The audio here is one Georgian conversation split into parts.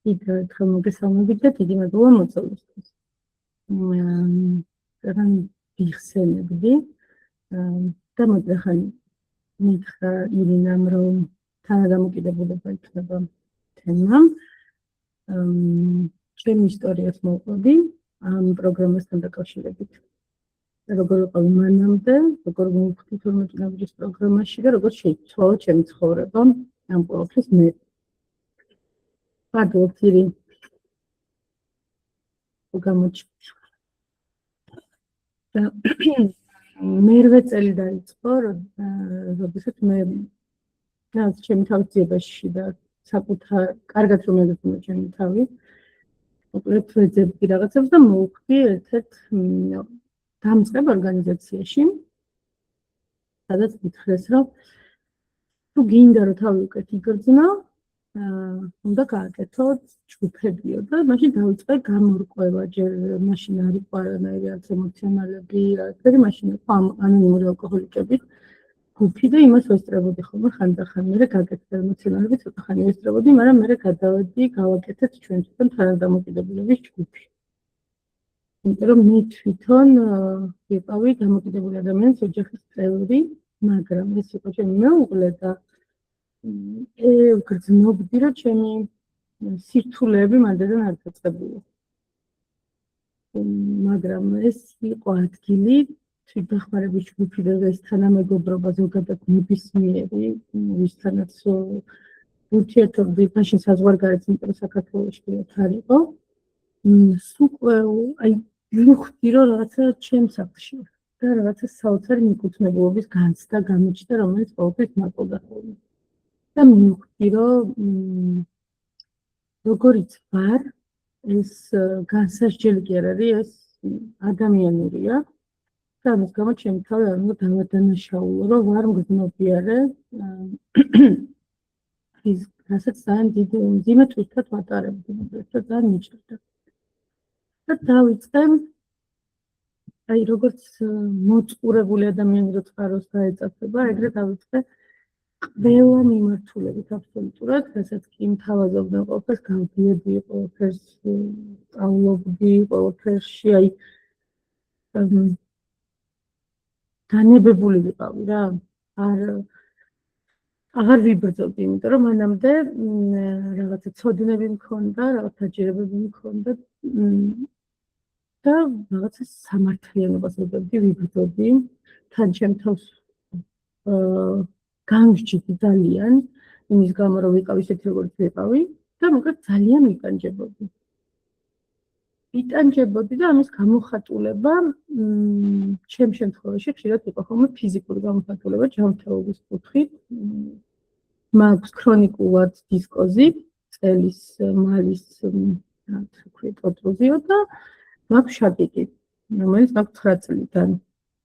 დიდ მოგესალმებით და დიდი მადლობა მოწვევისთვის. რადგან ვიხსენებდი და მოდი მითხრა ირინამ, რომ თანადამოკიდებულება იქნება თემა. ჩემი ისტორიას მოვყვები ამ პროგრამასთან დაკავშირებით. როგორ ვიყავი მანამდე, როგორ მოვხვდი 12 ნაბიჯის პროგრამაში და როგორ შეიცვალა ჩემი ცხოვრება ამ ყველაფრის მე. Pardon, Kiri. მერვე წელი დაიწყო, როდესაც მე ჩემი თავის ძიებაში და საკუთარ კარგად რომ მეგონა ჩემი თავი. უბრალოდ ვეძებდი რაღაცებს და მოვხვდი ერთ-ერთ დამწყებ ორგანიზაციაში, სადაც მითხრეს, რომ თუ გინდა რომ თავი უკეთ იგრძნო, უნდა გააკეთოთ ჯგუფებიო და მაშინ დავიწყე გამორკვევა, ჯერ მაშინ არ იყო არანაირი არც ემოციონალები, რაღაცები, მაშინ იყო ანონიმური ალკოჰოლიკების ჯგუფი და იმას ვესწრებოდი ხოლმე ხანდახან. მე გაკეთდა ემოციონალები, ცოტა ხანი ვესწრებოდი, მაგრამ მე გადავედი გავაკეთეთ ჩვენ თვითონ თანადამოკიდებულების ჯგუფი. იმიტომ რომ მე თვითონ ვიყავი დამოკიდებული ადამიანის ოჯახის წევრი, მაგრამ ეს იყო ჩემი მეუღლე და ვგრძნობდი, რომ ჩემი სირთულეები მანდელთან არ დაწყებულა. მაგრამ ეს იყო ადგილი თვითდახმარების ჯგუფი და ეს თანამეგობრობა ზოგადად ნებისმიერი, ვისთანაც ურთიერთობდი, მაშინ საზღვარგარეთ, იმიტომ რომ საქართველოში არ იყო. უკვე მივხვდი, რომ რაღაცა ჩემს სახლში და რაღაცა საოცარი მიკუთვნებულობის განცდა გამიჩნდა, რომელიც ყოველთვის მაყოლდა ხოლმე. და მივხვდი, რომ როგორიც ვარ, ეს განსასჯელი კი არ არის, ეს ადამიანურია. და ამის გამო ჩემი თავი არ უნდა დავადანაშაულო, რომ ვარ მგრძნობიარე, რასაც ძალიან დიდ მძიმე თვისად ვატარებდი, და ძალიან მიჭირდა. და დავიწყე, როგორც მოწყურებული ადამიანი რო წყაროს დაეწაფება, ეგრე დავიწყე ყველა მიმართულებით აბსოლუტურად, რასაც კი მთავაზობდა ყველაფერს გავდიოდი, ყველაფერს სწავლობდი, ყველაფერში განებებული ვიყავი რა. აღარ ვიბრძოდი, იმიტომ რომ მანამდე რაღაცა ცოდნები მქონდა, რაღაც დაჯერებები მქონდა და რაღაცა სამართლიანობას ვებდი, ვიბრძოდი. თან ჩემ თავს გამვსჯიდი ძალიან, იმის გამო რომ ვიყავი ისეთი როგორც ვიყავი და მოკლედ ძალიან ვიტანჯებოდი. ვიტანჯებოდი და ამის გამოხატულება ჩემ შემთხვევაში ხშირად იყო ხოლმე ფიზიკური გამოხატულება ჯანმრთელობის კუთხით. მაქვს ქრონიკულად დისკოზი, წელის მალის პროტრუზიო და მაქვს შატიკი, რომელიც მაქვს 9 წლიდან.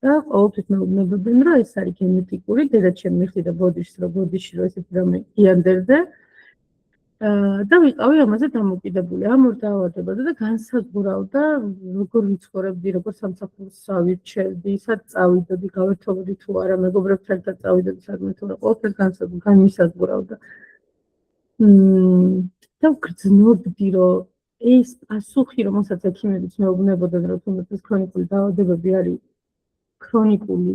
და ყოველთვის მეუბნებოდნენ, რომ ეს არის გენეტიკური, დედაც ჩემი მიხდიდა ბოდიშს, რომ ესეთი რამე იანდერზე. და ვიყავი ამაზე დამოკიდებული. ამ ორ დაავადებაზე და განსაზღვრავდა, როგორ ვიცხოვრებდი, როგორ სამსახურს ავირჩევდი, სად წავიდოდი, გავერთობოდი თუ არა, მეგობრებთან ერთად წავიდოდი სადმე თუ არა, ყველაფერს განმისაზღვრავდა. და ვგრძნობდი, რომ ეს პასუხი, რომელსაც ექიმებიც მეუბნებოდნენ, რომ თუნდაც ეს ქრონიკული დაავადებები არის ქრონიკული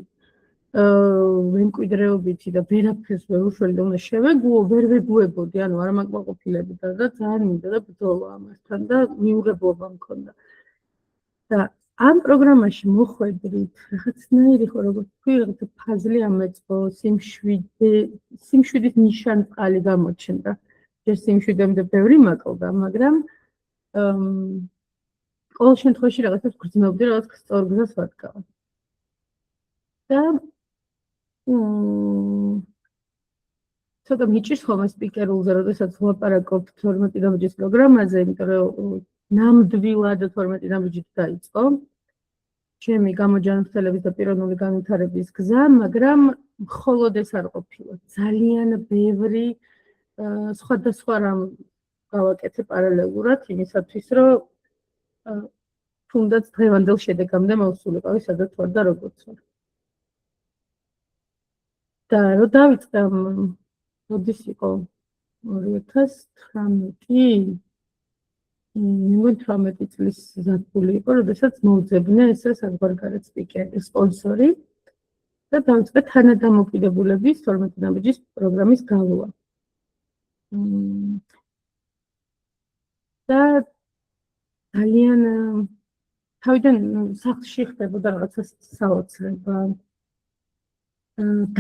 მემკვიდრეობითი და ვერაფერს ვერ უშველდი და უნდა შევეგუო, ვერ ვეგუებოდი, ანუ არ მაკმაყოფილებდა და ძალიან მინდა და ბრძოლა ამასთან და მიუღებლობა მქონდა. და ამ პროგრამაში მოხვედრით, რაღაცნაირი ხო როგორც თქვი, რაღაცა ფაზლი ამეწყო, სიმშვიდის ნიშანწყალი გამოჩნდა. ჯერ სიმშვიდემდე ბევრი მაკლდა, მაგრამ ყოველ შემთხვევაში რაღაცას გრძნობდი, რაღაც სწორ გზას ვადგავ. და ცოტა მიჭირს ხოლმე სპიკერულზე, როდესაც ვლაპარაკობ 12 ნაბიჯის პროგრამაზე, იმიტომ რომ ნამდვილად 12 ნაბიჯით დაიწყო ჩემი გამოჯანმრთელების და პიროვნული განვითარების გზა, მაგრამ მხოლოდ ეს არ ყოფილა. ძალიან ბევრი სხვადასხვა რამ გავაკეთე პარალელურად იმისათვის, რომ თუნდაც დღევანდელ შედეგამდე მოვსულიყავი, სადაც ვარ და როგორც ვარ. და რო დავიწყე როდის იყო 2019 მეგონი 18 წლის ზაფხული იყო, როდესაც მოვძებნე ესე საზღვარგარეთ სპიკერი, სპონსორი და დავიწყე თანადამოკიდებულების 12 ნაბიჯის პროგრამის გალვა. და ძალიან თავიდან სახლში ხდებოდა რაღაცა საოცრება.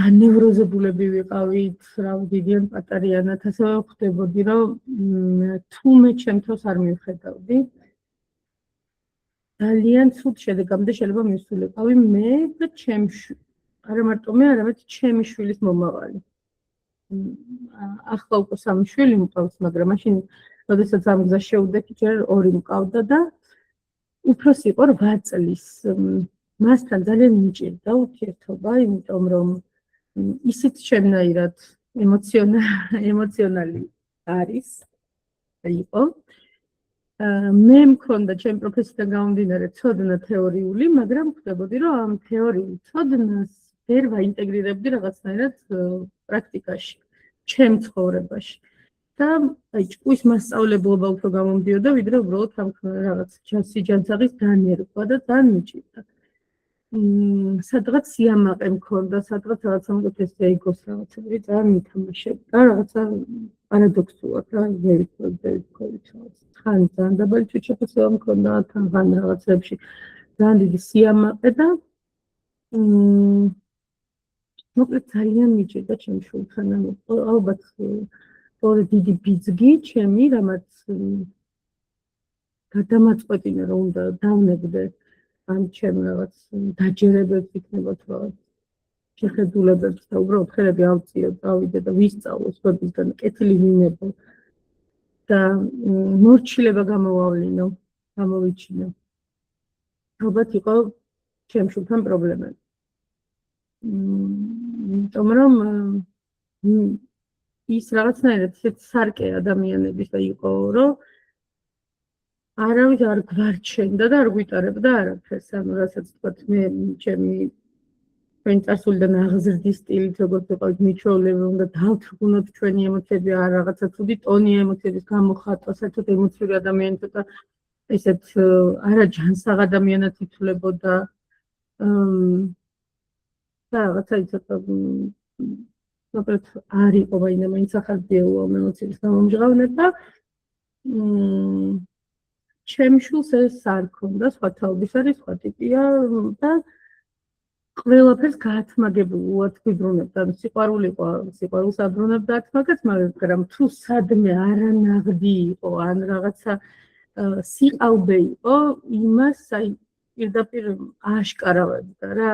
განევროზებულები ვიყავით, დიდიან პატარიანად, ასე ხვდებოდი, რომ თუ მე ჩემთვის არ მივხედავდი, ძალიან ცუდ შედეგამდე შეიძლება მივსულიყავი მე და არა მარტო მე, არამედ ჩემი შვილის მომავალი. ახლა უკვე 3 შვილი მყავს, მაგრამ მაშინ, როდესაც ამ გზას შევდექი, ჯერ 2 მყავდა და უფროსი იყო 8 წლის. მასთან ძალიან მიჭირდა ურთიერთობა, იმიტომ რომ ისიც შემნაირად ემოციონალი არის იყო. მე მქონდა ჩემი პროფესიიდან გამომდინარე ცოდნა თეორიული, მაგრამ ხვდებოდი, რომ ამ თეორიულ ცოდნას ვერ ვაინტეგრირებდი რაღაცნაირად პრაქტიკაში, ჩემ ცხოვრებაში. და ჭკუის მასწავლებლობა უფრო გამომდიოდა, ვიდრე უბრალოდ ამ რაღაც სიჯანსაღის დანერგვა და ძალიან მიჭირდა. სადღაც სიამაყე მქონდა, სადღაც რაღაცა მოგეთესია იგოს რაღაცები, ძალიან მითამაშებდა, რაღაცა პარადოქსულად რა ვერ ვქოვით რაღაც. ხან ძალიან დაბალი თვითშეფასება მქონდა, თან რაღაცებში ძალიან დიდი სიამაყე და მოკლედ ძალიან მიჭირდა ჩემ შვილთან, ალბათ ორი დიდი ბიძგი ჩემი, რამაც გადამაწყვეტინა რომ უნდა დავნებდე ამ ჩემ რაღაც დაჯერებებს იქნებოდ რაღაც შეხედულებებს და უბრალოდ ხელები ავწიო, დავიდე და ვისწავლო სხვებისგან კეთილი ვინებო და მორჩილება გამოვიჩინო. ალბათ იყო ჩემ შვილთან პრობლემები. იმიტომ რომ ის რაღაცნაირად სარკე ადამიანების იყო, რომ არავის არ გვარჩენდა და არ გვიტარებდა არაფერს. ანუ რასაც თქვა მე ჩემი ჩვენი წარსულიდან აღზრდის სტილით, როგორც ვიყავით მიჩვეულები, უნდა დავთრგუნოთ ჩვენი ემოციები, არ რაღაცა ცუდი ტონი ემოციების გამოხატვა, საერთოდ ემოციური ადამიანი ცოტა ესეთ არაჯანსაღ ადამიანად ითვლებოდა. და რაღაცა ცოტა მოკლედ არ იყო მაინც ახალდიელო ემოციების გამომჟღავნა და ჩემ შვილს ეს არ ქონდა, სხვა თაობის არის, სხვა ტიპია და ყველაფერს გაათმაგებულად ვიბრუნებდა. სიყვარულს აბრუნებდა ათმაგაც, მაგრამ თუ სადმე არანაღდი იყო, ან რაღაცა სიყალბე იყო, იმას პირდაპირ აშკარავებდა რა,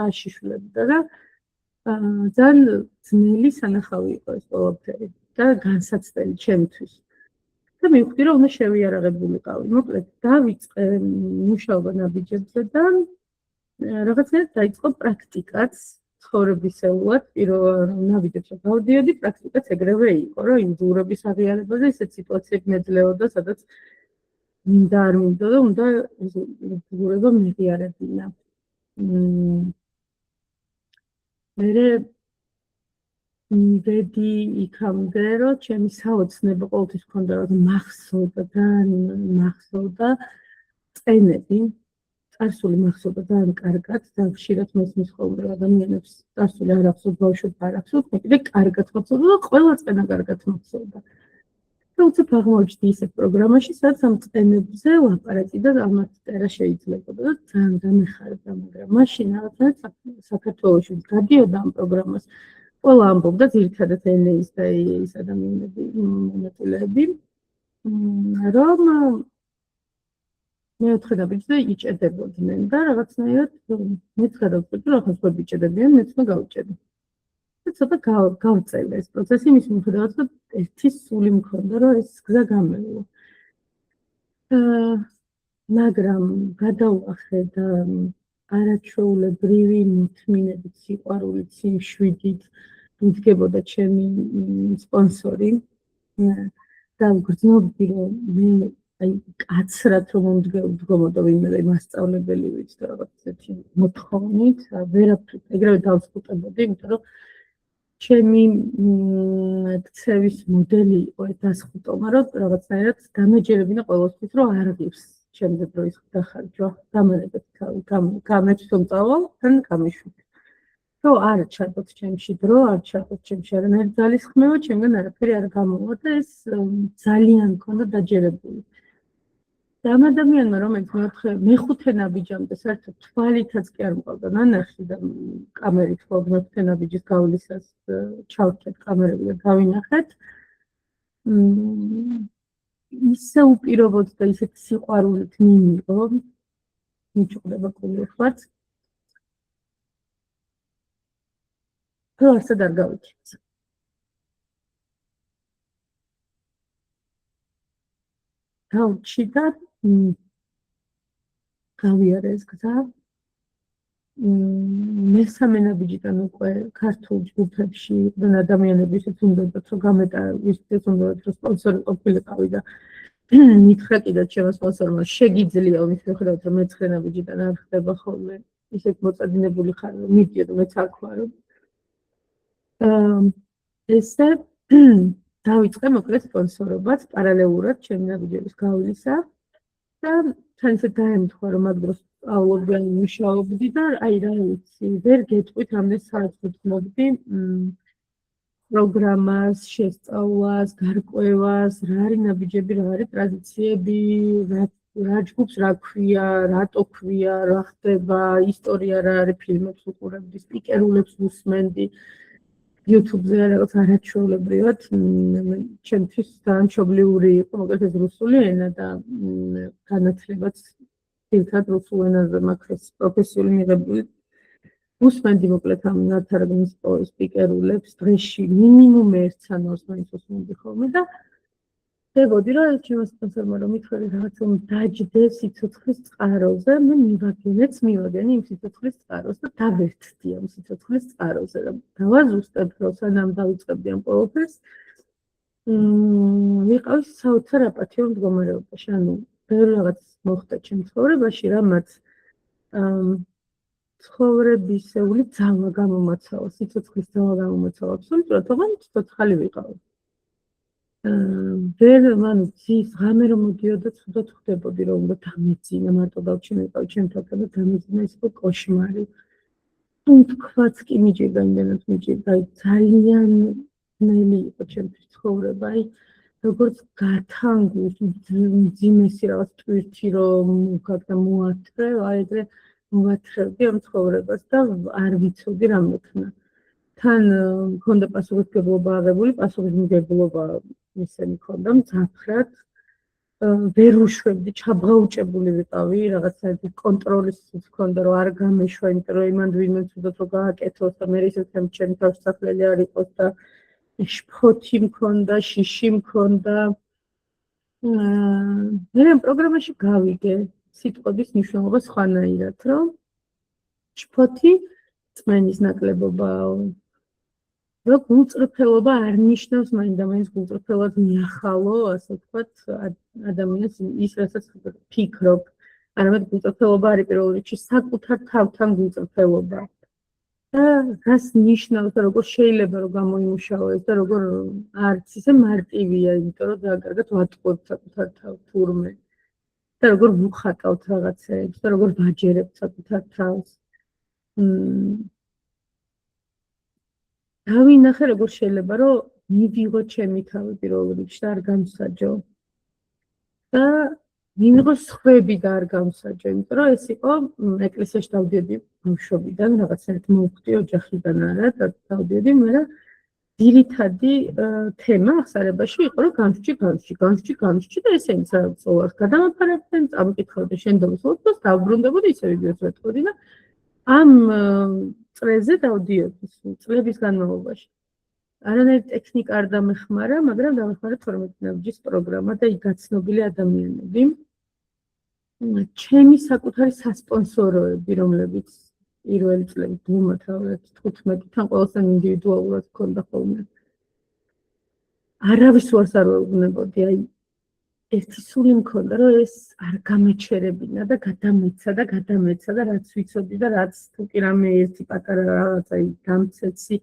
აშიშვლებდა და ძალიან ძნელი სანახავი იყო ეს ყველაფერი და განსაცდელი ჩემთვის. და მივხვდი, რომ უნდა შევიარაღებულიყავი. მოკლედ, დავიწყე მუშაობა ნაბიჯებზე და რაღაცნაირად დაიწყო პრაქტიკაც ცხოვრებისეულად. პირველ ნაბიჯებს გავდიოდი, პრაქტიკაც ეგრევე იყო, რომ იმ ძურების აღიარებაზე ისეთ სიტუაციები მეძლეოდა, სადაც მინდა არ მინდოდა და უნდა ძურება მიღიარებინა. მერე მივედი იქამდე, რომ ჩემი საოცნება ყოველთვის ჰქონდა, რომ მახსოვდა წენები, წარსული მახსოვდა ძალიან კარგად და ხშირად მესმის ხოლმე ადამიანებს წარსული არ ახსოვს, ბავშვებს არ ახსოვს, მე კიდე კარგად მახსოვდა და ყველა წენა კარგად მახსოვდა. და უცებ აღმოჩნდი ისეთ პროგრამაში, სადაც ამ წენებზე ლაპარაკი და ამათ წერა შეიძლებოდა და ძალიან დამეხარდა, მაგრამ მაშინ რაღაცა საქართველოში გადიოდა ამ პროგრამას. ყველა ამბობდა ძირითადად ენეის და ეის ადამიანები, მონაწილეები, რომ მეოთხე ნაბიჯზე იჭედებოდნენ და რაღაცნაირად მეც გადავწყვეტი, რომ ახლა სხვა ბიჭედებიან, მეც გავიჭედე. და ცოტა გავწელე ეს პროცესი, იმის მიუხედავად, რომ ერთი სული მქონდა, რომ ეს გზა გამევლო. მაგრამ გადავახე და არაჩვეულებრივი მოთმინებით, სიყვარულით, სიმშვიდით მიდგებოდა ჩემი სპონსორი და ვგრძნობდი, რომ მე კაცრად რომ მომდგომოდა ვინმე მასწავლებელი ვიც და რაღაც ესეთი მოთხოვნით, ვერაფრით ეგრევე დავსკუტებოდი, იმიტომ რომ ჩემი ქცევის მოდელი იყო ეს დასხუტომა, რომ რაღაცნაირად დამეჯერებინა ყოველთვის, რომ არ ღირს ჩემზე დროის დახარჯვა, დამანებეთ თავი, გამეც რომ წავალ, თან გამიშვით. რომ არ ჩადოთ ჩემში დრო, არ ჩადოთ ჩემში არანაირი ძალისხმევა, ჩემგან არაფერი არ გამოვა და ეს ძალიან მქონდა დაჯერებული. და ამ ადამიანმა, რომელიც მეხუთე ნაბიჯამდე საერთოდ თვალითაც კი არ მყავდა ნანახი და კამერით მეხუთე ნაბიჯის გავლისას ჩავჭეთ კამერები და გავინახეთ. ისე უპირობოდ და ისეთ სიყვარულით მიიღო, მიჭყვდება ყოველთვის. ასად არ გავიქცე. გავჩი და გავიარე ეს გზა. მესამე ნაბიჯიდან უკვე ქართულ ჯგუფებში იყვნენ ადამიანები, ისიც უნდათ, რომ გამეტა ისიც უნდათ, რომ სპონსორი ყოფილიყავი და მითხრა კიდევ ჩემო სპონსორმა, შეგიძლია იმის მიხედავთ, რომ მეცხრე ნაბიჯიდან არ ხდება ხოლმე ისეთ მოწადინებული ხარ, რომ მიდიოდ მეც აქ ვარო. ესე დავიწყე მოკლედ სპონსორობაც პარალელურად ჩემი ნაბიჯების გავლისა და თან ისე დაემთხვა, რომ მაგ დროს სწავლობდი ან მუშაობდი და აი რა ვიცი, ვერ გეტყვით რამდენი საათს ვთმობდი პროგრამას, შესწავლას, გარკვევას, რა არის ნაბიჯები, რა არის ტრადიციები, რა ჯგუფს რა ქვია, რატო ქვია, რა ხდება, ისტორია რა არის, ფილმებს უყურებდი, სპიკერულებს ვუსმენდი. YouTube-ზე რაღაც არაჩვეულებრივად ჩემთვის დაამშობლიური იყო მოკლედ ეს რუსული ენა და განათლებაც ერთად რუსულ ენაზე მაქვს პროფესიული მიღებული. უსმენდი მოკლედ ამ ნათარგმნის სპიკერულებს დღეში მინიმუმ ერთს ან ორს მაინც უსმენდი ხოლმე და ვებოდი რომ ჩემო სპონსორმა რომ მითხრა რაღაც დაჯდე სიცოცხლის წყაროზე, მე მივაგენი იმ სიცოცხლის წყაროს და დავერთდი ამ სიცოცხლის წყაროზე, რომ დავაზუსტებ, რომ სანამ დავიწყებდი ამ ყოველფერს, ვიყავი საოცარ აპათიურ მდგომარეობაში, ანუ ბევრი რაღაც მოხდა ჩემ ცხოვრებაში, რამაც ცხოვრებისეული ძალა გამომაცავა, სიცოცხლის ძალა გამომაცავა, აბსოლუტურად, თუმცა ცოცხალი ვიყავი. ვერ მან ძის ღამე რომ მოდიოდა ცუდად ხდებოდი რომ უნდა დამეძინა მარტო დავჩინებავ ჩემთან და დამეძინა ის იყო კოშმარი. თუნდაც კი მიჯერდა იმენად მიჯერდა ძალიან ნელი იყო ჩემთვის ცხოვრება. აი როგორც გათანგვის მძიმესი რაღაც ტვირთი რომ მოგაგდა მოათრე, აი ეგრე მოვათრევდი ამ ცხოვრებას და არ ვიცოდი რა მექნა. თან მქონდა პასუხისმგებლობა აღებული, პასუხისმგებლობა ისე მქონდა მძაფრად, ვერ უშვებდი, ჩაბღაუჭებული ვიყავი, რაღაცა კონტროლის მქონდა, რომ არ გამეშვა, იმიტომ რომ იმან ვინმე თუდოთ რომ გააკეთოს და მე ისე ჩემი თავშესაფრელი არ იყოს და შფოთი მქონდა, შიში მქონდა. მე ამ პროგრამაში გავიგე სიტყვების მნიშვნელობა სხვანაირად, რომ შფოთი წმენის ნაკლებობაა. რომ გულწრფელობა არ ნიშნავს მაინდა-მაინც გულწრფელად მიახალო, ასე ვთქვათ, ადამიანს ის, რასაც ფიქრობ. არამედ გულწრფელობა არის პირველ რიგში საკუთარ თავთან გულწრფელობა. და რას ნიშნავს და როგორ შეიძლება რომ გამოიმუშაო ეს და როგორ არც ისე მარტივია, იმიტომ რომ კარგად ვატყუებ საკუთარ თავს თურმე. და როგორ ვუხატავთ რაღაცებს და როგორ ვაჯერებ საკუთარ თავს. დავინახე როგორ შეიძლება რომ მივიღო ჩემი თავი პირველ რიგში და არ გამსაჯო. და მივიღო სხვები და არ გამსაჯო, იმიტომ რომ ეს იყო ეკლესიაში დავდიოდი ბავშვობიდან, რაღაცნაირად მოვხდი ოჯახიდან არა და დავდიოდი, მაგრამ ძირითადი თემა ახსარებაში იყო რომ გამსჭი და ესენიც სწავლას გადამაფარებდნენ, წამიკითხავდი შენდობის ლოცვას, დავბრუნდებოდი ისევ იგივეს ვეთქოდი და ამ წრეზე დავდიოდი წლების განმავლობაში. არანაირი ტექნიკა არ დამეხმარა, მაგრამ დამეხმარა 12 ნაბიჯის პროგრამა და იქ გაცნობილი ადამიანები. ჩემი საკუთარი სასპონსოროები, რომლებიც პირველი წლები 15-თან ყველასთან ინდივიდუალურად ჰქონდა ხოლმე. არავის უარს არ ვეუბნებოდი, აი ერთი სული მქონდა, რომ ეს არ გამეჩერებინა და გადამეცა და რაც ვიცოდი და რაც თუ კი რამე ერთი პატარა რაღაცა გამცეცი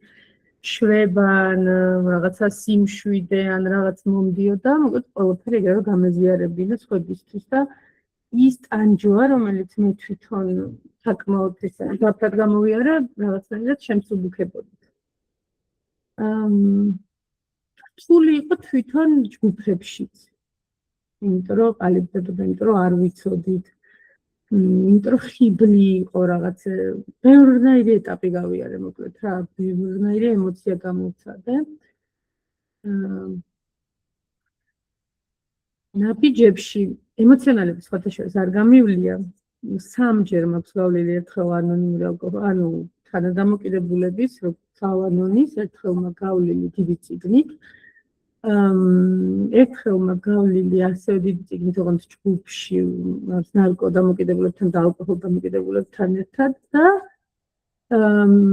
შვება ან რაღაცა სიმშვიდე ან რაღაც მომდიოდა, მოკლედ ყველაფერი ეგრევე გამეზიარებინა სხვებისთვის და ის ტანჯვა, რომელიც მე თვითონ საკმაოდ დაფრად გამოვიარა, რაღაცნაირად შემსუბუქებოდით. რთული იყო თვითონ ჯგუფებშიც. იმიტომ რომ ყალიბდებოდა, იმიტომ რომ არ ვიცოდით. იმიტომ რომ ხიბლი იყო რაღაც ბევრნაირი ეტაპი გავიარე, მოკლედ რა, ბევრნაირი ემოცია გამოვცადე. ნაბიჯებში ემოციონალები სხვათა შორის არ გამივლია. სამჯერ მაქვს გავლილი ერთხელ ანონიმური ალკოჰოლი, ანუ თანადამოკიდებულების, როგორც ალანონის, ერთხელმა გავლილი დიდი წიგნით. ერთხელმა გავლილი ასევე დიდი წიგნით, როგორც ჯგუფში, ნარკოდამოკიდებულებთან და ალკოჰოლ დამოკიდებულებთან ერთად და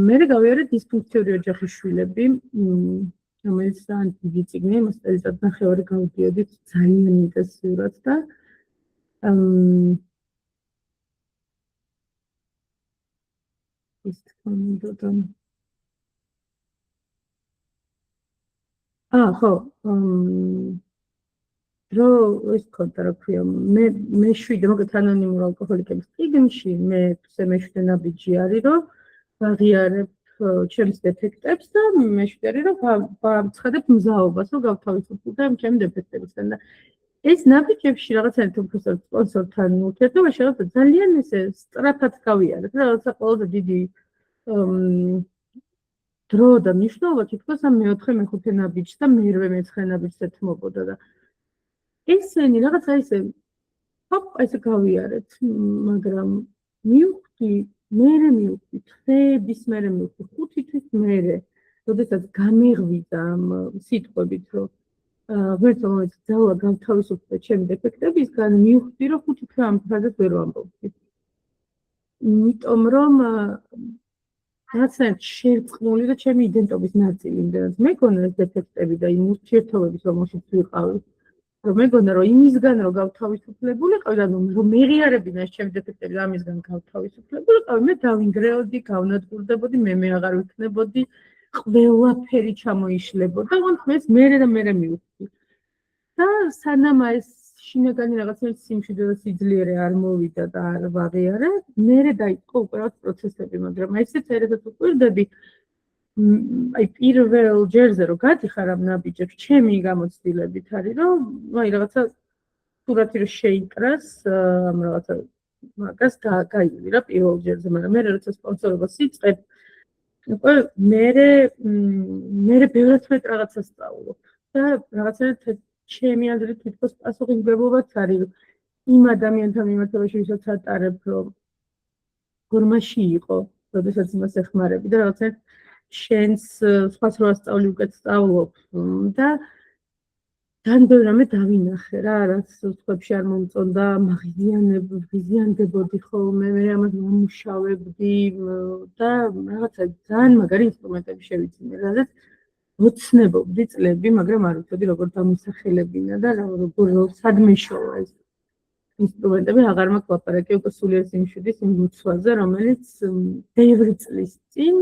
მერე გავიარე დისფუნქციური ოჯახის შვილები, რომელიც ძალიან დიდი წიგნი, მას წელიწად ნახევარი გავდიოდით ძალიან ინტენსიურად და ის თქონდა ხო, რო ის კონტრა რა ქვია, მე შვიდე, მოკლედ ანონიმურ ალკოჰოლიკების წიგნში მე მეშვიდე ნაბიჯი არის, რომ ვაღიარებ ჩემს დეფექტებს და მეშვიდე არის, რომ ვამცხადებ მზაობას, რომ გავთავისუფლდე ჩემი დეფექტებისგან და ეს ნაბიჯებში რაღაცნაირად უფრო სპონსორთან ურთიერთობაში რაღაცა ძალიან ესე სწრაფად გავიარეთ, რაღაცა ყველაზე დიდი დრო და მნიშვნელობა თითქოს ამ მეოთხე მეხუთე ნაბიჯს და მერვე მეცხრე ნაბიჯს ეთმობოდა და ესენი რაღაცა ისე ჰოპ ესე გავიარეთ, მაგრამ მივხვდი თვეების მერე მივხვდი 5 თვის მერე, როდესაც გამეღვიძა ამ სიტყვებით, რომ ღმერთო მომეც ძალა გავთავისუფლე ჩემი დეფექტებისგან, მივხვდი, რომ 5 თვე ამ ფრაზას ვერ ვამბობდი. იმიტომ რომ რაღაცნაირად შერწყმული და ჩემი იდენტობის ნაწილი, იმდენად მეგონა ეს დეფექტები და იმ ურთიერთობების რომელშიც ვიყავი, რომ მეგონა რომ იმისგან რომ გავთავისუფლებულიყავი, ანუ რომ მეღიარებინა ეს ჩემი დეფექტები და ამისგან გავთავისუფლებულიყავი, მე დავინგრეოდი, გავნადგურდებოდი, მე აღარ ვიქნებოდი, ყველაფერი ჩამოიშლებოდა, თუმცა მერე და მერე მივხვდი. და სანამ ეს შინაგანი რაღაცა სიმშვიდე და სიძლიერე არ მოვიდა და არ ვაღიარე, მერე დაიწყო უკვე რაღაც პროცესები, მაგრამ ესეც ერთად უყვირდები, აი პირველ ჯერზე რომ გადიხარ ამ ნაბიჯებს, ჩემი გამოცდილებით არის, რომ აი რაღაცა სურათი რომ შეიკრას, ამ რაღაცა მაგას გაივლიო რა პირველ ჯერზე, მაგრამ მე როცა სპონსორობას იწყებ, უკვე მერე ბევრად მეტ რაღაცას სწავლობ და რაღაცა ჩემი აზრით თითქოს პასუხისმგებლობაც არის იმ ადამიანთან მიმართებაში, ვისაც ატარებ, რომ გორმაში იყო, როდესაც იმას ეხმარები და რაღაცა შენს სხვას რო ასწავლი უკეთ სწავლობ და ძალიან ბევრ რამე დავინახე რა, რაც სხვებში არ მომწონდა, მაღიზიანდებოდი ხოლმე, მე ამას ვამუშავებდი და რაღაცა ძალიან მაგარი ინსტრუმენტები შევიძინე, რადგან ვოცნებობდი წლები, მაგრამ არ ვიცოდი როგორ დამისახელებინა და როგორ სადმე შოვა ეს ინსტრუმენტები, აღარ მაქვს ლაპარაკი უკვე სულიერ სიმშვიდის იმ ლოცვაზე, რომელიც ბევრი წლის წინ,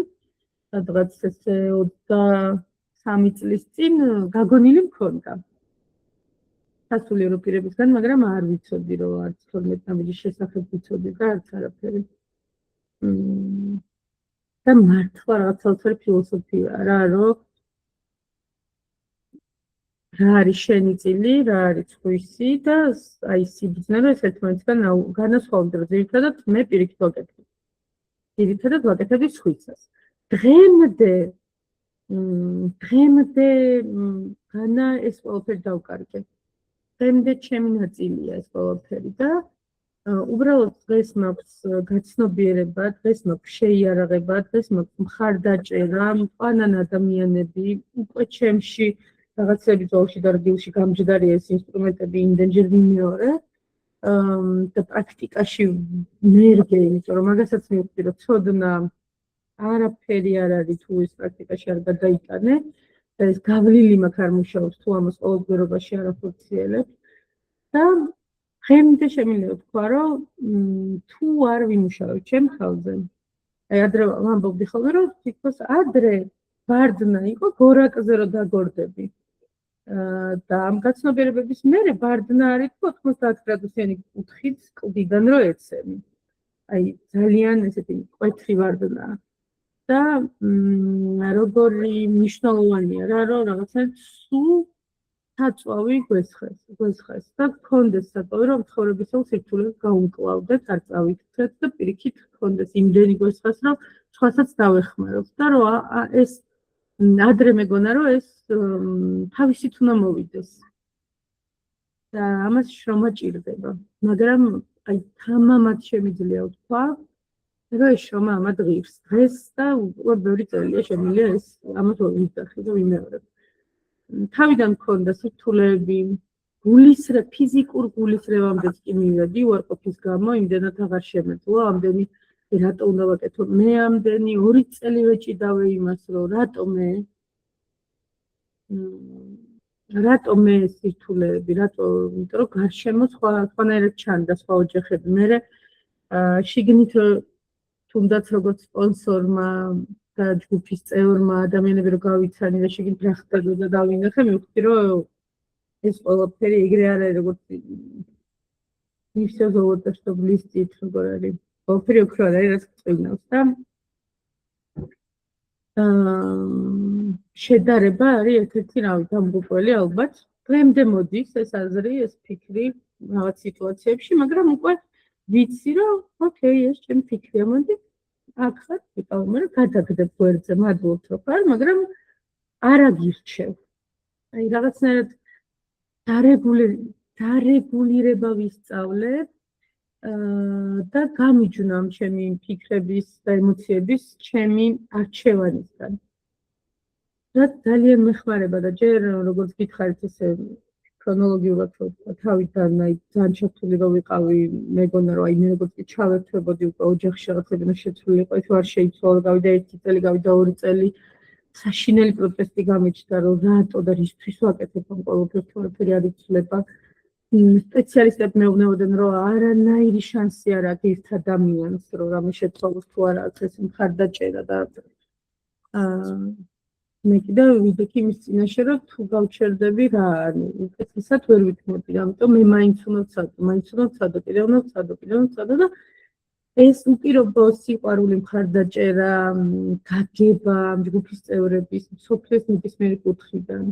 სადღაც ესე 23 წლის წინ გაგონილი მქონდა. სასულიერო პირებისგან, მაგრამ არ ვიცოდი, რომ არც 12 ნაბიჯის შესახებ ვიცოდი და არც არაფერი. და მართლა რაღაც საოცარი ფილოსოფია რა, რომ რა არის შენი წილი, რა არის სხვისი და აი სიბრძნე რომ ეს ერთმანეთისგან განასხვავებდა, ძირითადად მე პირიქით ვაკეთებ. ძირითადად ვაკეთებდი სხვისას. დღემდე განა ეს ყველაფერი დავკარგე. დღემდე ჩემი ნაწილია ეს ყველაფერი და უბრალოდ დღეს მაქვს გაცნობიერება, დღეს მაქვს შეიარაღება, დღეს მაქვს მხარდაჭერა, მწვანან ადამიანები, უკვე ჩემში რაღაცები ძოლში და რგილში გამჯდარია ეს ინსტრუმენტები იმდენჯერ ვიმეორე და პრაქტიკაში ნერგე, იმიტომ რომ მაგასაც მივხვდი, რომ ცოდნა არაფერი არ არის თუ ეს პრაქტიკაში არ გადაიტანე და ეს გავლილი მაქვს არ მუშაობს თუ ამას ყოველდღიურობაში არ ახორციელებ და დღემდე შემიძლია ვთქვა, რომ თუ არ ვიმუშავებ ჩემ თავზე, აი ადრე ვამბობდი ხოლმე, რომ თითქოს ადრე ბარდნა იყო გორაკზე რომ დაგორდები. და ამ გაცნობიერებების მერე ბარდნა არის 90 გრადუსიანი კუთხით კლდიდან რო ეცემი. აი ძალიან ესეთი მკვეთრი ბარდნაა. და როგორი მნიშვნელოვანია რა რომ რაღაცა სულ საწვავი გვესხეს და გქონდეს საწვავი რომ ცხოვრებისეულ სირთულეებს გაუმკლავდეთ არ წავიქცეთ და პირიქით გქონდეს იმდენი გვესხეს რომ სხვასაც დავეხმაროთ და რომ ეს ადრე მეგონა რომ ეს თავისით უნდა მოვიდეს და ამას შრომა ჭირდება მაგრამ აი თამამად შემიძლია ვთქვა რომ ეს შრომა ამად ღირს დღეს და უკვე ბევრი წელია შემიძლია ეს ამას ვიზახი და ვიმეორებ თავიდან მქონდა სირთულეები ფიზიკურ გულისრევამდეც კი მივედი უარყოფის გამო იმდენად აღარ შემეძლო ამდენი რატო უნდა ვაკეთო მე ამდენი 2 წელი ვეჭიდავე იმას რომ რატო მე სირთულეები რატო იმიტომ რომ გარშემო სხვანაირად ჩანდა სხვა ოჯახები მე შიგნით თუნდაც როგორც სპონსორმა და ჯგუფის წევრმა ადამიანები რომ გავიცანი და შეგით რა ხდება და დავინახე მივხვდი რომ ეს ყველაფერი ეგრე არ არის როგორც ისე ზოგადად что блестит როგორ არის ყველაფერი უფრო არ არის რაც წვინავს და შედარება არის ერთ-ერთი რავი დამღუპველი ალბათ დღემდე მოდის ეს აზრი ეს ფიქრი რაღაც სიტუაციებში მაგრამ უკვე ვიცი რომ ოკეი ეს ჩემი ფიქრია მოდი აქ ხარ ვიყავ მაგრამ გადაგდებ გვერდზე მადლობთ რომ ხარ მაგრამ არ აგირჩევ აი რაღაცნაირად დარეგულირება ვისწავლე და გამიჯვნა ჩემი ფიქრების და ემოციების ჩემი არჩევანისგან და ძალიან მეხმარება და ჯერ როგორც გითხარით ესე ქრონოლოგიურად ვთქვა თავიდან აი ძალიან შეფთული რომ ვიყავი მეგონა რომ აი მე როგორც კი ჩავერთვებოდი უკვე ოჯახში რაღაცები შეცვლილი იყო ეს არ შეიცვალა გავიდა 1 წელი გავიდა 2 წელი საშინელი პროტესტი გამიჩნდა რომ რატო და რისთვის ვაკეთებ ამ ყველაფერს თორემ არ იცვლება სპეციალისტები მეუბნებოდნენ რომ არანაირი შანსი არ აქვს ერთ ადამიანს რომ რამე შეცვალოს თუ არა აქვს ეს მხარდაჭერა და მე კიდე ვიდექი იმის წინაშე რომ თუ გავჩერდები რა ანუ უკეთესად ვერ ვიქნები ამიტომ მე მაინც უნდა ვცადო და ეს უპირობო სიყვარული მხარდაჭერა გაგება ჯგუფის წევრების სოფლის ნებისმიერი კუთხიდან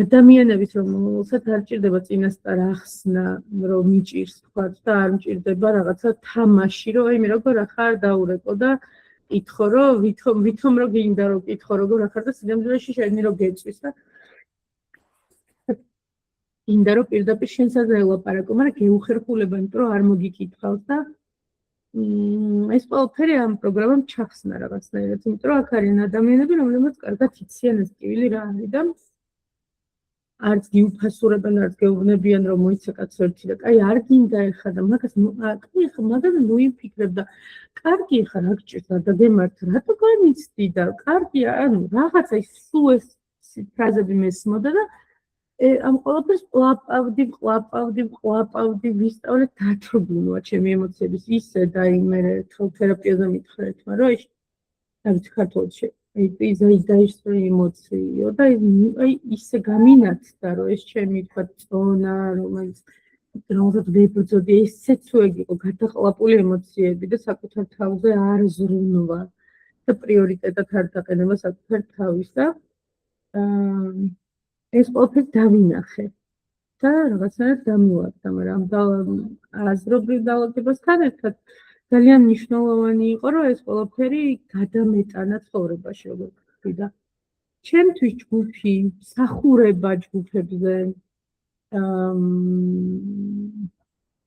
ადამიანების რომელსაც არ ჭირდება წინასწარ ახსნა რომ მიჭირს თქვა და არ მჭირდება რაღაცა თამაში რომ აი მე როგორ ახარ დაურეკო და კითხო რომ ვითომ რომ გინდა რომ კითხო როგორ ახარ და სინამდვილეში შეგნი რომ გეწვის და გინდა რომ პირდაპირ შენსაც ელაპარაკო მაგრამ გეუხერხულება იმიტომ რომ არ მოგიკითხავს და ეს ყველაფერი ამ პროგრამამ ჩახსნა რაღაცნაირად იმიტომ რომ აქ არიან ადამიანები რომლებიც კარგად იციან ეს ტკივილი რა არის და არც გიუფასურებენ, არც გეუბნებიან, რომ მოიცა კაცო ერთი და კაი არ გინდა ეხა და მაგას მოიფიქრებ და კარგი ეხა რა გჭირს და დაგემართ, რატო განიცდი და კარგია, ანუ რაღაცა ის სულ ეს ფრაზები მესმოდა და ამ ყველაფერს ყლაპავდი, ვისწავლე დათრგუნვა ჩემი ემოციების ისე და მე თერაპიაზე მითხრა ერთმა, რომ აი ქართულში დაისწრო ემოციო და აი ისე გამინაცდა რომ ეს ჩემი თქვა წონა რომელსაც ვებრძოდი ესეც უეგ იყო გადაყლაპული ემოციები და საკუთარ თავზე არ ზრუნვა და პრიორიტეტად არ დაყენება საკუთარ თავის და ეს ყველაფერი დავინახე და რაღაცნაირად დამივარდა მაგრამ აზრობრივ დაავადებასთან ერთად ძალიან მნიშვნელოვანი იყო, რომ ეს ყველაფერი გადამეტანა ცხოვრებაში, როგორც ვთქვი და ჩემთვის ჯგუფი, მსახურება ჯგუფებზე,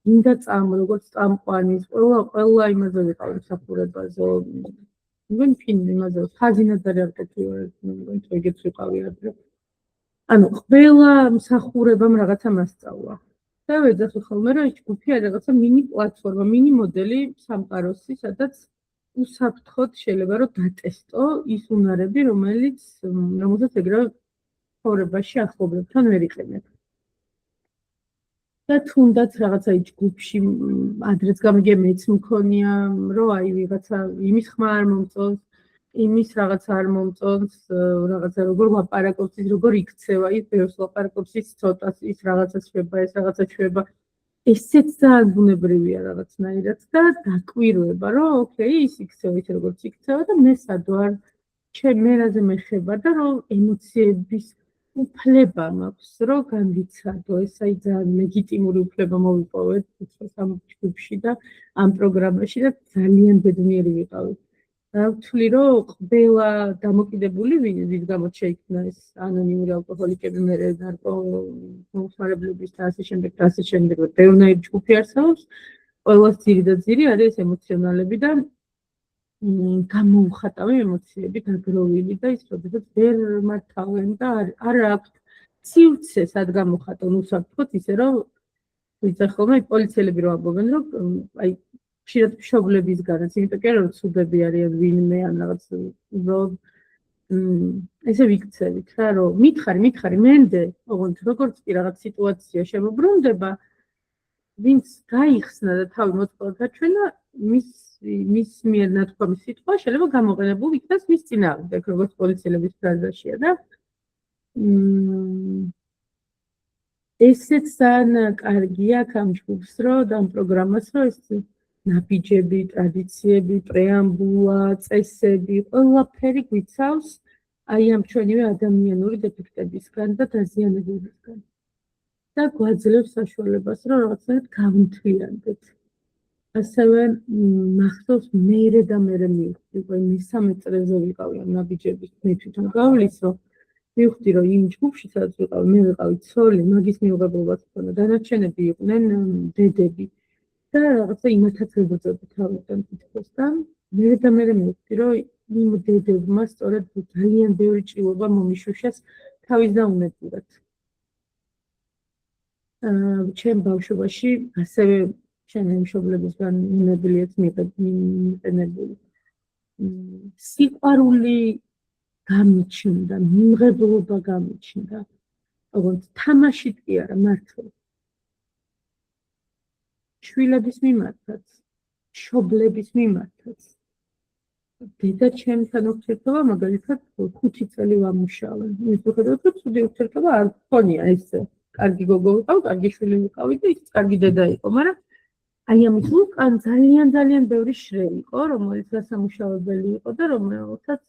გინდა როგორც წამყვანის, ყველა იმაზე ვიყავი მსახურებაზე. მგონი იმაზე ხაზინად არ ყოფილა, მგონი ეგეც ვიყავი ადრე. ანუ ყველა მსახურებამ რაღაცა მასწავლა. და ვეძახი ხოლმე რომ ეს ჯგუფი არის რაღაცა მინი პლატფორმა, მინი მოდელი სამყაროსი, სადაც უსაფრთხოდ შეიძლება რომ დატესტო ის უნარები, რომელსაც ეგრევე ცხოვრებაში ახლობლებთან ვერ იყენებ. და თუნდაც რაღაცა ჯგუფში ადრეც გამიგე მეც მქონია, რომ აი ვიღაცა იმის ხმა არ მომწონს, იმის რაღაც არ მომწონს, რაღაცა როგორ ვაპარაკობს, როგორ იქცევა, ის ბევრს ვაპარაკობს, ის ცოტას, ის რაღაცა შვება, ეს რაღაცა შვება. ესეც ძალიან ბუნებრივია რაღაცნაირად და დაკვირვება, რომ ოკეი, ის იქცევა, ის როგორც იქცევა და მე სად ვარ, მე რაზე მეხება და რომ ემოციების უფლება მაქვს, რომ განვიცადო, ეს აი ძალიან ლეგიტიმური უფლება მოვიპოვეთ ამ ჯგუფში და ამ პროგრამაში და ძალიან ბედნიერი ვიყავით. ვთვლი, რომ ყველა დამოკიდებული, ვის გამოც შეიქმნა ეს ანონიმური ალკოჰოლიკები, მე ნარკომომხმარებლების და ასე შემდეგ, ბევრნაირი ჯგუფი არსებობს, ყველას ძირი არის ემოციონალები და გამოუხატავი ემოციები, დაგროვილი და ის როდესაც ვერ მართავენ და არ აქვთ სივრცე, სად გამოხატონ, უსაფრთხოდ ისე, რომ ვიცი ხოლმე პოლიციელები რომ ამბობენ, რომ აი ხშირად მშობლებისგანაც, იმიტომ კი არა რომ ცუდები არიან ვინმე ან რაღაც უბრალოდ ესე ვიქცევით რა, რომ მითხარი, მენდე, ოღონდ როგორც კი რაღაც სიტუაცია შემოbrunდება, ვინც გაიხსნა და თავი მოწყობა გაჩვენა, მის მიერ ნათქვამი სიტყვა შეიძლება გამოყენებულ იქნას მის წინააღმდეგ, როგორც პოლიციელების ფრაზაშია და ესეც ძალიან კარგია ამ ჯგუფს, რომ და ამ პროგრამას, რომ ეს ნაბიჯები, ტრადიციები, პრეამბულა, წესები, ყველაფერი გვიცავს აი ამ ჩვენივე ადამიანური დეფექტებისგან და დაზიანებებისგან. და გვაძლევს საშუალებას, რომ რაღაცნაირად გავმთვლიანდეთ. ასევე მახსოვს მერე მივხვდი, მესამე წრეზე ვიყავი ამ ნაბიჯების, მე თვითონ გავლის, რომ მივხვდი, რომ იმ ჯგუფში, სადაც ვიყავი, მე ვიყავი ცოლი, მაგის მიღებულობაც ჰქონდა, დანარჩენები იყვნენ დედები. და რაღაცა იმათაც ებრძოდა თავიდან თითქოს და მერე მივხვდი, რომ იმ დედებმა სწორედ ძალიან ბევრი ჭრილობა მომიშუშეს თავის და უნებურად. ჩემ ბავშვობაში ასევე ჩემი მშობლებისგან უნებლიეთ მიყენებული. სიყვარული გამიჩნდა, მიმღებლობა გამიჩნდა. ოღონდ თამაშით კი არა, მართლა. შვილების მიმართაც, მშობლების მიმართაც. დედა ჩემთან ურთიერთობა მაგალითად 5 წელი ვამუშავე. ის ვხედავთ, რომ ცუდი ურთიერთობა არ გქონია ესე. კარგი გოგო ვიყავ, კარგი შვილი ვიყავი და ის კარგი დედა იყო, მაგრამ აი ამის უკან ძალიან ბევრი შრე იყო, რომელიც გასამუშავებელი იყო და რომელსაც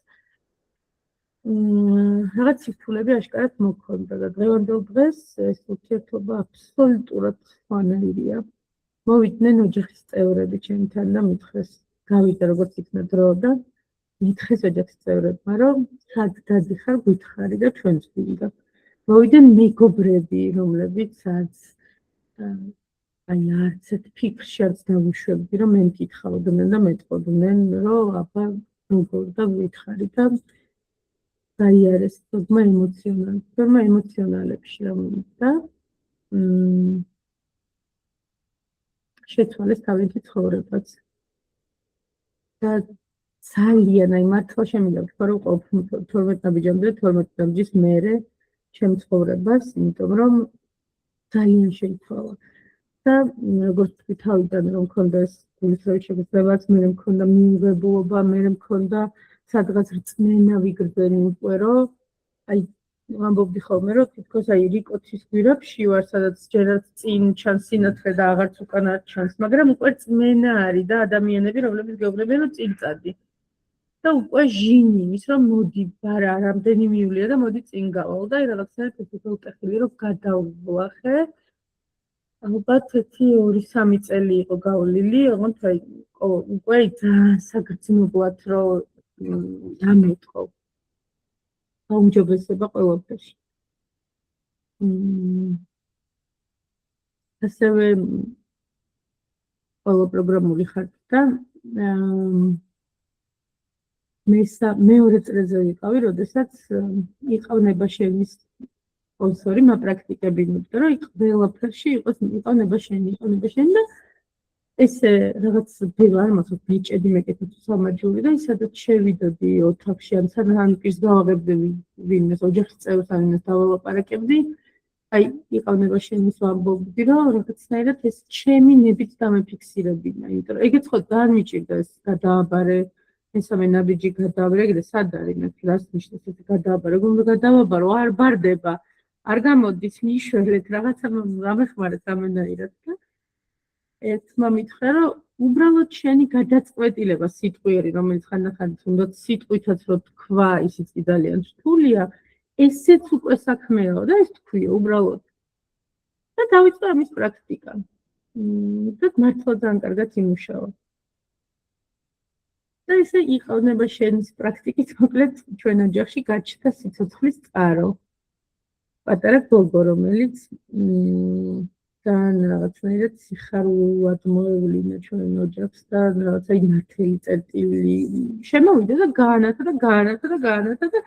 რაღაც სირთულები აშკარად მოქონდა და დღევანდელ დღეს ეს ურთიერთობა აბსოლუტურად სხვანაირია. მოვიდნენ ოჯახის წევრები ჩემთან და მითხრეს, გავიდა როგორც იქნა დრო და მითხრეს ოჯახის წევრებმა, რომ სად დადიხარ, გითხარი და ჩვენც ვიდა. მოვიდნენ მეგობრები, რომლებიც აი არც ერთ ფიქრში არც დავუშვებდი, რომ მე მკითხავდნენ და მეტყოდნენ, რომ აბა როგორ და ვითხარი და გაიარეს თქმა ემოციონალებში და შეცვალეს თავისი ცხოვრებაც. და ძალიან აი მართლა შემიძლია ვთქვა, რომ ყოფილი 12 ნაბიჯამდე 12 ნაბიჯის მერე ჩემ ცხოვრებას, იმიტომ რომ ძალიან შეიცვალა. და როგორც თქვი თავიდან რომ მქონდა ეს გულისრევის შეგრძნებაც, მე მქონდა მიუღებულობა, მე მქონდა სადღაც რწმენა ვიგრძენი უკვე, რომ აი ვამბობდი ხოლმე, რომ თითქოს აი რიკოთის გვირაბში ვარ, სადაც ჯერაც წინ ჩანს სინათლე და აღარც უკან არ ჩანს, მაგრამ უკვე რწმენა არის და ადამიანები, რომლებიც გეუბნებიან, რომ წინ წადი. და უკვე ჟინი იმის, რომ მოდი, ბარა, რამდენი მივლია და მოდი წინ გავალ და აი რაღაცნაირად ეს უტეხილი, რომ გადავვლახე. ალბათ 1-2-3 წელი იყო გავლილი, ოღონდ აი უკვე ძალიან საგრძნობლად რომ დამეტყო. გაუმჯობესება ყველაფერში. ასევე ყველა პროგრამული ხარჯი და მეორე წრეზე ვიყავი, როდესაც იყავნება შენის სპონსორი, მაპრაქტიკები, იმიტომ რომ ყველაფერში იყო ნება-შენი და ესე რაღაც ბევრი არ მახსოვს ბიჭედი მეკეთებს სამაჯური და სადაც შევიდოდი ოთახში ან სანამ პირს გავაღებდი ვინმეს ოჯახის წევრს ან ვინმეს დავალაპარაკებდი, აი იყავნება შენის ვამბობდი, რომ რაღაცნაირად ეს ჩემი ნებით დამეფიქსირებინა, იმიტომ რომ ეგეც ხო ძალიან მიჭირდა ეს გადააბარე მესამე ნაბიჯი გადავრეგდე, სად არის მე რას ნიშნავს ეს გადააბარო, რომ გადავაბარო, არ ბარდება, არ გამოდის მიშველეთ, რაღაცა გამეხმარეთ ამენაირად და ერთმა მითხრა, რომ უბრალოდ შენი გადაწყვეტილება სიტყვიერი, რომელიც ხანდახან თუნდაც სიტყვითაც რო თქვა, ისიც კი ძალიან რთულია, ესეც უკვე საქმეა და ეს თქვია უბრალოდ. და დავიწყე ამის პრაქტიკა. და მართლა ძალიან კარგად იმუშავა. და ესე იყავნება შენის პრაქტიკით, მოკლედ ჩვენ ოჯახში გაჩნდა სიცოცხლის წყარო. პატარა გოგო, რომელიც ძალიან რაღაცნაირად სიხარულად მოევლინა ჩვენ ოჯახს და რაღაცა იმართელი წერტილი შემოვიდა და გაანათა და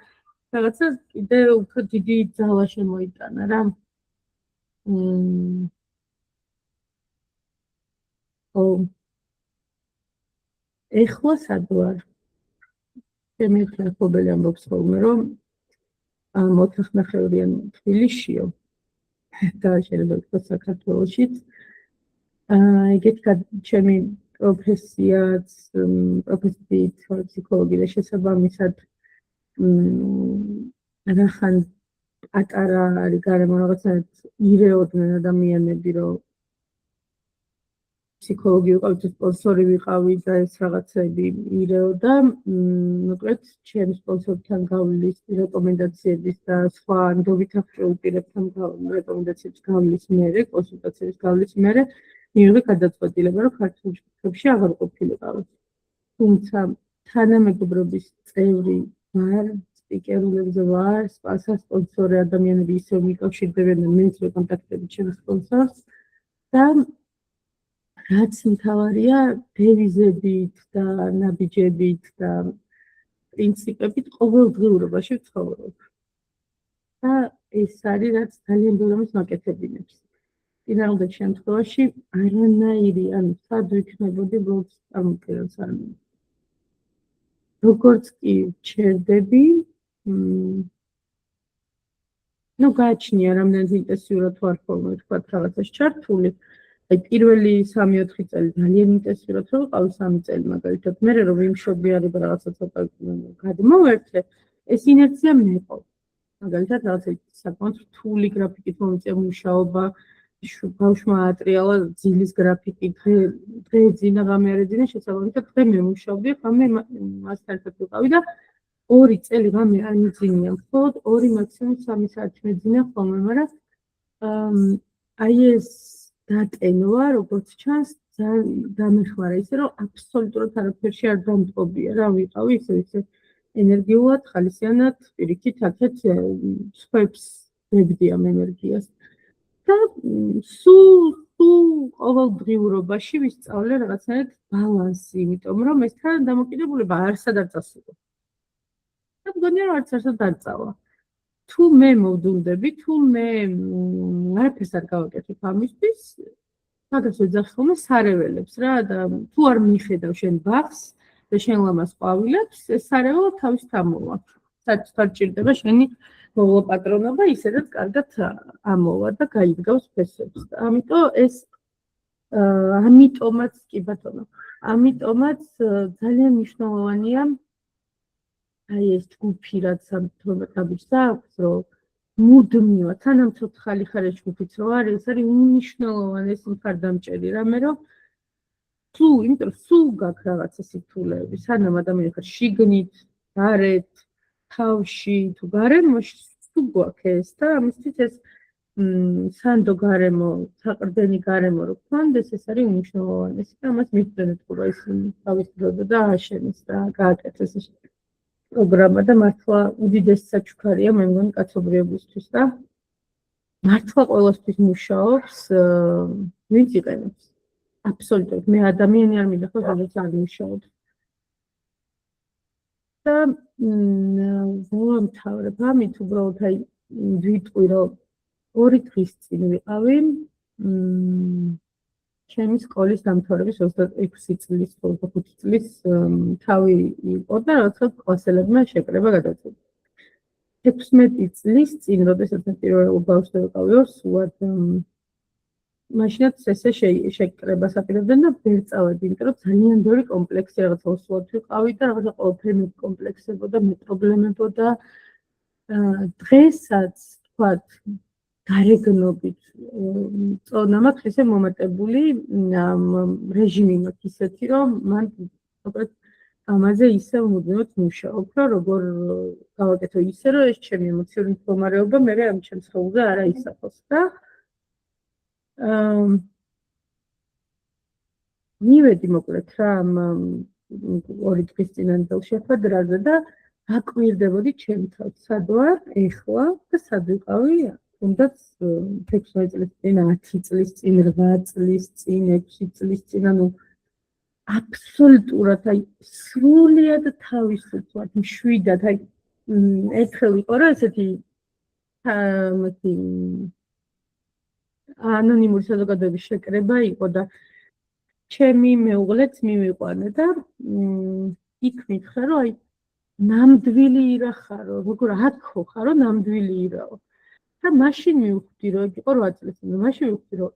რაღაცა კიდე უფრო დიდი ძალა შემოიტანა რა. ეხლა სად ვარ? ჩემი მფლობელი ამბობს ხოლმე, რომ მოთხნახევრიან თბილისშიო და შეიძლება ვთქვათ საქართველოშიც. ეგეთ ჩემი პროფესიით ფსიქოლოგი და შესაბამისად რახან პატარა არის გარემო რაღაცნაირად ირეოდნენ ადამიანები, რომ ფსიქოლოგი ვიყავით, სპონსორი ვიყავი და ეს რაღაცები ირეოდა. მოკლედ, ჩემ სპონსორთან გავლის რეკომენდაციების და სხვა ნდობით აღჭურვილ პირებთან რეკომენდაციების გავლის მერე, კონსულტაციების გავლის მერე, მივიღე გადაწყვეტილება, რომ ქართულ ჯგუფებში აღარ ყოფილიყავ. თუმცა თანამეგობრობის წევრი ვარ, სპიკერულებზე ვარ, სასპონსორო ადამიანები ისევ მიკავშირდებიან და მეც კონტაქტები ჩემს სპონსორს და რაც მთავარია, დევიზებით და ნაბიჯებით და პრინციპებით ყოველდღიურობაში ვცხოვრობ. და ეს არის, რაც ძალიან ბევრ ამას მაკეთებინებს. წინააღმდეგ შემთხვევაში არანაირი, ანუ სად ვიქნებოდი, როგორც წარმოგიდგენს არ მინდა. როგორც კი ჩერდები, გააჩნია რამდენად ინტენსიურად ვარ ხოლმე, ვთქვათ, რაღაცას ჩართული. აი პირველი 3-4 წელი ძალიან ინტენსიურად რო ვიყავი 3 წელი მაგალითად, მე რომ ვიმშობი არის რაღაცა ცოტა გადმოვერთე, ეს ინერცია მეყო. მაგალითად რაღაცა საკმაოდ რთული გრაფიკით მომიწია მუშაობა, ბავშვმა აატრიალა ძილის გრაფიკი, დღე ეძინა, ღამე არ ეძინა, შესაბამისად დღე მე მუშაობდი, ღამე მასთან ერთად ვიყავი და 2 წელი ღამე არ მიძინია, მხოლოდ 2 მაქსიმუმ 3 საათი მეძინა ხოლმე, მაგრამ აი ეს დატენვა, როგორც ჩანს, ძალიან დამეხმარა ისე, რომ აბსოლუტურად არაფერში არ დამტყობია რა, ვიყავი ისე ენერგიულად, ხალისიანად, პირიქით, აქეთ სხვებს ვებდი ამ ენერგიას. და სულ ყოველდღიურობაში ვისწავლე რაღაცნაირად ბალანსი, იმიტომ რომ ეს თანადამოკიდებულება არსად არ წასულა. და მგონია, რომ არც არსად არ წავა. თუ მე მოვდუნდები, თუ მე არაფერს არ გავაკეთებ ამისთვის, მაგას ვეძახი ხოლმე სარეველებს რა და თუ არ მიხედავ შენ ბაღს და შენ ლამაზ ყვავილებს, ეს სარეველო თავის ამოვა. საერთოდ ჭირდება შენი მოვლა პატრონობა ისედაც კარგად ამოვა და გაიგავს ფესვებს. ამიტომ ეს ამიტომაც კი ბატონო, ამიტომაც ძალიან მნიშვნელოვანია აი ეს ჯგუფი რაც ამთობათაბიჯს აქვს, რომ მუდმივად, სანამ ცოცხალი ხარ ეს ჯგუფიც რო არის, ეს არის უნიშნელოვანესი მხარდამჭერი რამე, რომ სულ გაქვს რაღაცა სირთულეები, სანამ ადამიანი ხარ შიგნით, გარეთ, თავში, თუ გარემოში, სულ გვაქვს ეს და ამისთვის ეს სანდო გარემო, საყრდენი გარემო რო გქონდეს, ეს არის უნიშნელოვანესი და ამას მიხდენთ ყურა ის თავის დროზე და ააშენეს და გააკეთეს ეს პროგრამა და მართლა უდიდესი საჩუქარია მე მგონი კაცობრიობისთვის და მართლა ყველასთვის მუშაობს, ვინც იყენებს. აბსოლუტურად მე ადამიანი არ მინდა ხო სადაც არ მუშაობს. და ვამთავრებ ამით უბრალოდ აი ვიტყვი რომ 2 დღის წინ ვიყავი ჩემი სკოლის დამთავრების 26 წლის, 25 წლის თავი იყო და როცა კლასელებმა შეკრება გადაწყვიტა. 16 წლის წინ, როდესაც მე პირველ ბავშვს ვიყავი, სულად მაშინაც ესე შეკრებას აპირებდნენ და ვერ წავედი, იმიტომ რომ ძალიან ბევრი კომპლექსი რაღაცა უსუალოდ ვიყავი და რაღაცა ყველაფერი მეკომპლექსებოდა, მეპრობლემებოდა. დღესაც თქვათ გარეგნობით წონა მაქვს ესე მომატებული რეჟიმი მაქვს ისეთი, რომ მან უბრალოდ ამაზე ისე მუდმივად მუშაობ, რომ როგორ გავაკეთო ისე, რომ ეს ჩემი ემოციური მდგომარეობა მე ამ ჩემს ხელზე არ აისახოს და მივედი მოკლედ რა ამ 2 დღის წინანდელ შეხვედრაზე და აკვირდებოდი ჩემ თავს, სად ვარ ეხლა და სად ვიყავი თუნდაც 16 წლის წინ, 10 წლის წინ, 8 წლის წინ, 6 წლის წინ, ანუ აბსოლუტურად აი სრულიად თავისუფლად, მშვიდად, აი ერთხელ იყო რა ესეთი ანონიმური საზოგადოების შეკრება იყო და ჩემი მეუღლეც მივიყვანა და იქ მითხრა რომ აი ნამდვილი ირა ხარო, როგორ აქო ხარო, ნამდვილი ირაო. და მაშინ მივხვდი რომ იყო 8 წლის წინ, მაშინ მივხვდი რომ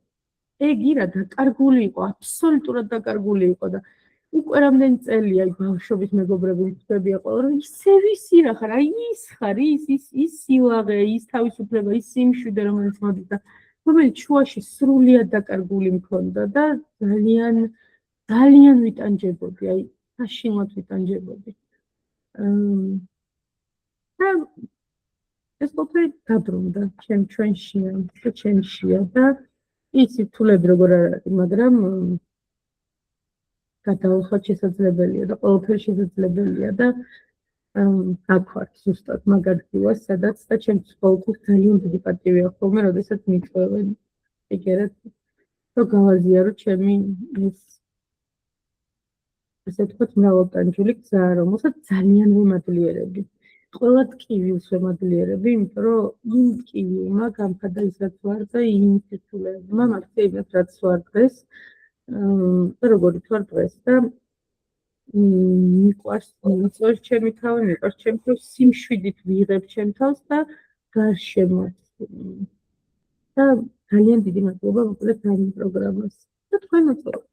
ეგ ირა დაკარგული იყო, აბსოლუტურად დაკარგული იყო და უკვე რამდენი წელია აი ბავშვობის მეგობრები მწვდებია ყველა რომ ისევ ის ირა ხარ, აი ის ხარ, ის სილაღე, ის თავისუფლება, ის სიმშვიდე რომელიც მოდის და რომელიც შუაში სრულიად დაკარგული მქონდა და ძალიან ვიტანჯებოდი, აი საშინლად ვიტანჯებოდი. და ეს ყველაფერი დაბრუნდა ჩვენშია და ჩემშია და იცი თულები როგორ არ არის, მაგრამ გადაუხოთ შესაძლებელია და ყველაფერი შესაძლებელია და აქ ვარ ზუსტად მაგარია სადაც და ჩემთვის ყოველთვის ძალიან დიდი პატივია ხოლმე, როდესაც მიწვევენ ეგერად რომ გავაზიარო ჩემი ესე თქვათ მრავალტანჯული გზა, რომელსაც ძალიან ვემადლიერები. ყველა ტკივილს ვემადლიერები, იმიტომ რომ იმ ტკივილმა გამხადა ის რაც ვარ და იმ სიცოცხლეებმა მართლა იმას რაც ვარ დღეს და როგორიც ვარ დღეს და მიყვარს ჩემი თავი, მიყვარს ჩემი თავი, სიმშვიდით ვიღებ ჩემ თავს და გარშემოც და ძალიან დიდი მადლობა მოკლედ ამ პროგრამას და თქვენ მოწვევთ.